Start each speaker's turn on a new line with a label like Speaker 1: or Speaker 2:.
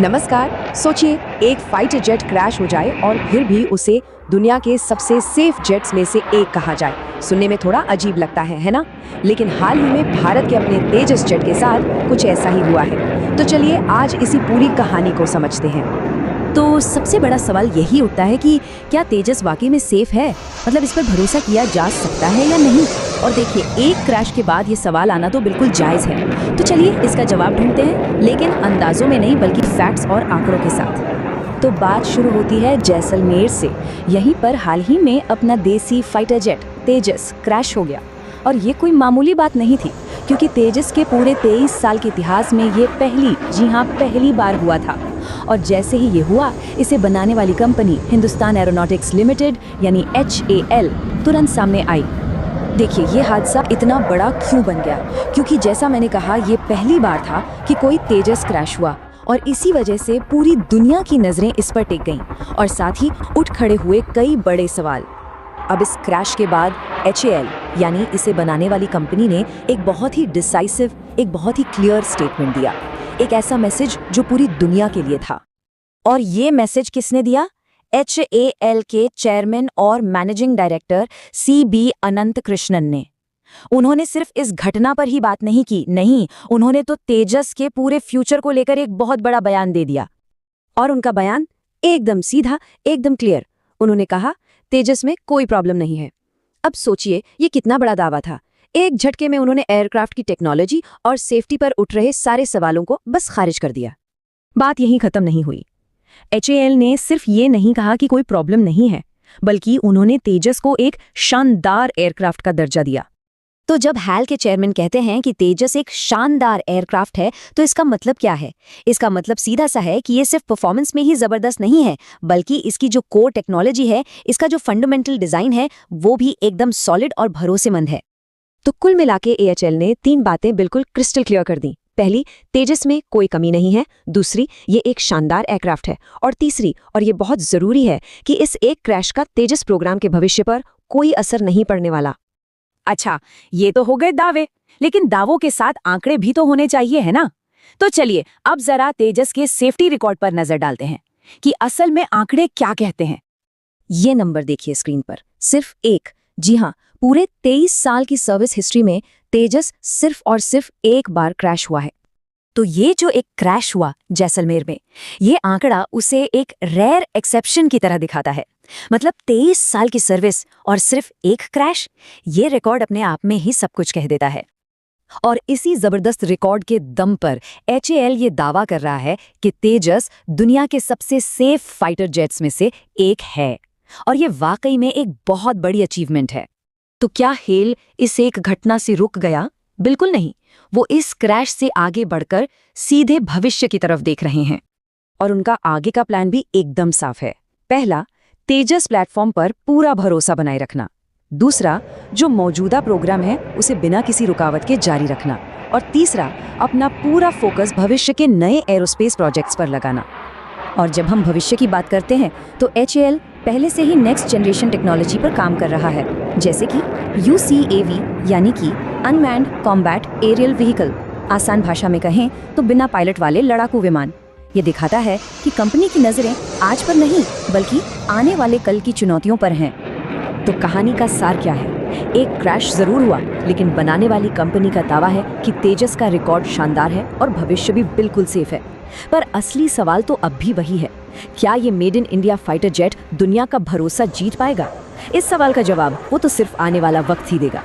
Speaker 1: नमस्कार। सोचिए एक फाइटर जेट क्रैश हो जाए और फिर भी उसे दुनिया के सबसे सेफ जेट्स में से एक कहा जाए। सुनने में थोड़ा अजीब लगता है ना? लेकिन हाल ही में भारत के अपने तेजस जेट के साथ कुछ ऐसा ही हुआ है। तो चलिए आज इसी पूरी कहानी को समझते हैं।
Speaker 2: तो सबसे बड़ा सवाल यही उठता है कि क्या तेजस वाकई में सेफ है? मतलब इस पर भरोसा किया जा सकता है या नहीं? और देखिए, एक क्रैश के बाद ये सवाल आना तो बिल्कुल जायज़ है। तो चलिए इसका जवाब ढूंढते हैं, लेकिन अंदाजों में नहीं बल्कि फैक्ट्स और आंकड़ों के साथ। तो बात शुरू होती है जैसलमेर से। यहीं पर हाल ही में अपना देसी फाइटर जेट तेजस क्रैश हो गया। और ये कोई मामूली बात नहीं थी, क्योंकि तेजस के पूरे 23 साल के इतिहास में ये पहली बार हुआ था। और जैसे ही ये हुआ, इसे बनाने वाली कंपनी हिंदुस्तान एरोनॉटिक्स लिमिटेड यानी HAL तुरंत सामने आई। देखिए, ये हादसा इतना बड़ा क्यों बन गया? क्योंकि जैसा मैंने कहा, ये पहली बार था कि कोई तेजस क्रैश हुआ और इसी वजह से पूरी दुनिया की नज़रें इस पर टिक गईं और साथ ही उठ खड़े हुए कई बड़े सवाल। अब इस क्रैश के बाद HAL यानी इसे बनाने वाली कंपनी ने एक बहुत ही डिसाइसिव, एक बहुत ही क्लियर स्टेटमेंट दिया। एक ऐसा मैसेज जो पूरी दुनिया के लिए था। और ये मैसेज किसने दिया? HAL के चेयरमैन और मैनेजिंग डायरेक्टर CB अनंत कृष्णन ने। उन्होंने सिर्फ इस घटना पर ही बात नहीं की, नहीं, उन्होंने तो तेजस के पूरे फ्यूचर को लेकर एक बहुत बड़ा बयान दे दिया। और उनका बयान एकदम सीधा, एकदम क्लियर। उन्होंने कहा, तेजस में कोई प्रॉब्लम नहीं है। अब सोचिए, ये कितना बड़ा दावा था। एक झटके में उन्होंने एयरक्राफ्ट की टेक्नोलॉजी और सेफ्टी पर उठ रहे सारे सवालों को बस खारिज कर दिया। बात यहीं खत्म नहीं हुई। HAL ने सिर्फ ये नहीं कहा कि कोई प्रॉब्लम नहीं है, बल्कि उन्होंने तेजस को एक शानदार एयरक्राफ्ट का दर्जा दिया। तो जब HAL के चेयरमैन कहते हैं कि तेजस एक शानदार एयरक्राफ्ट है, तो इसका मतलब क्या है? इसका मतलब सीधा सा है कि ये सिर्फ परफॉर्मेंस में ही जबरदस्त नहीं है, बल्कि इसकी जो कोर टेक्नोलॉजी है, इसका जो फंडामेंटल डिजाइन है, वो भी एकदम सॉलिड और भरोसेमंद है। तो कुल मिलाके AHL ने 3 बातें बिल्कुल क्रिस्टल क्लियर कर दी। पहली, तेजस में कोई कमी नहीं है। दूसरी, ये एक शानदार एयरक्राफ्ट है। और तीसरी, और ये बहुत जरूरी है, कि इस एक क्रैश का तेजस प्रोग्राम के भविष्य पर कोई असर नहीं पड़ने वाला। अच्छा, ये तो हो गए दावे, लेकिन दावों के साथ आंकड़े भी तो होने चाहिए, है ना? तो चलिए अब जरा तेजस के सेफ्टी रिकॉर्ड पर नजर डालते हैं कि असल में आंकड़े क्या कहते हैं। ये नंबर देखिए स्क्रीन पर, सिर्फ एक, जी हाँ, पूरे 23 साल की सर्विस हिस्ट्री में तेजस सिर्फ और सिर्फ एक बार क्रैश हुआ है। तो ये जो एक क्रैश हुआ जैसलमेर में, ये आंकड़ा उसे एक रेयर एक्सेप्शन की तरह दिखाता है। मतलब 23 साल की सर्विस और सिर्फ एक क्रैश, ये रिकॉर्ड अपने आप में ही सब कुछ कह देता है। और इसी जबरदस्त रिकॉर्ड के दम पर HAL ये दावा कर रहा है कि तेजस दुनिया के सबसे सेफ फाइटर जेट्स में से एक है। और ये वाकई में एक बहुत बड़ी अचीवमेंट है। तो क्या हेल इस एक घटना से रुक गया? बिल्कुल नहीं। वो इस क्रैश से आगे बढ़कर सीधे भविष्य की तरफ देख रहे हैं। और उनका आगे का प्लान भी एकदम साफ है। पहला, तेजस प्लेटफॉर्म पर पूरा भरोसा बनाए रखना। दूसरा, जो मौजूदा प्रोग्राम है उसे बिना किसी रुकावट के जारी रखना। और तीसरा, अपना पूरा फोकस भविष्य के नए एरोस्पेस प्रोजेक्ट्स पर लगाना। और जब हम भविष्य की बात करते हैं तो HAL पहले से ही नेक्स्ट जनरेशन टेक्नोलॉजी पर काम कर रहा है, जैसे कि UCAV यानी कि अनमैन्ड कॉम्बैट एरियल व्हीकल। आसान भाषा में कहें तो बिना पायलट वाले लड़ाकू विमान। ये दिखाता है कि कंपनी की नज़रें आज पर नहीं बल्कि आने वाले कल की चुनौतियों पर हैं। तो कहानी का सार क्या है? एक क्रैश जरूर हुआ, लेकिन बनाने वाली कंपनी का दावा है कि तेजस का रिकॉर्ड शानदार है और भविष्य भी बिल्कुल सेफ है। पर असली सवाल तो अब भी वही है, क्या ये made in India fighter jet दुनिया का भरोसा जीत पाएगा? इस सवाल का जवाब वो तो सिर्फ आने वाला वक्त ही देगा।